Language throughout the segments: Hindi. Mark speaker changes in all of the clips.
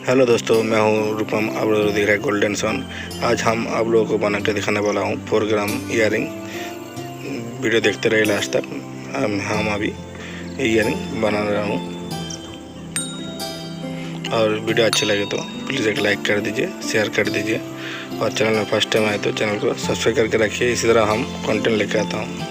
Speaker 1: हेलो दोस्तों, मैं हूं रूपम। आप लोग देख रहे हैं गोल्डन सन। आज हम आप लोगों को बना के दिखाने वाला हूं 4 ग्राम ईयरिंग। वीडियो देखते रहे लास्ट तक। हम अभी ईयरिंग बना रहा हूं, और वीडियो अच्छी लगे तो प्लीज़ एक लाइक कर दीजिए, शेयर कर दीजिए, और चैनल में फर्स्ट टाइम आए तो चैनल को सब्सक्राइब करके रखिए। इसी तरह हम कंटेंट लेके आता हूँ।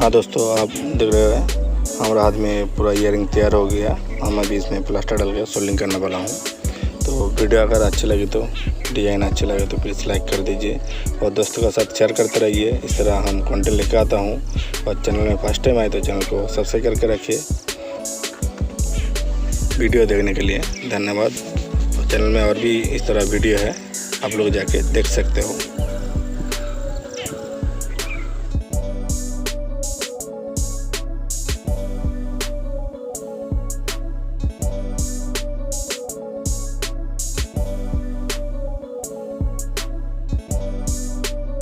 Speaker 1: हाँ दोस्तों, आप देख रहे हैं हमारा हाथ में पूरा ईयरिंग तैयार हो गया। हम अभी इसमें प्लास्टर डाल के सोल्डिंग करने वाला हूँ। तो वीडियो अगर अच्छी लगी तो, डिज़ाइन अच्छी लगे तो प्लीज़ लाइक कर दीजिए और दोस्तों के साथ शेयर करते रहिए। इस तरह हम कंटेंट लेकर आता हूँ। और चैनल में फर्स्ट टाइम आए तो चैनल को सब्सक्राइब करके रखिए। वीडियो देखने के लिए धन्यवाद। चैनल में और भी इस तरह वीडियो है, आप लोग जाके देख सकते हो।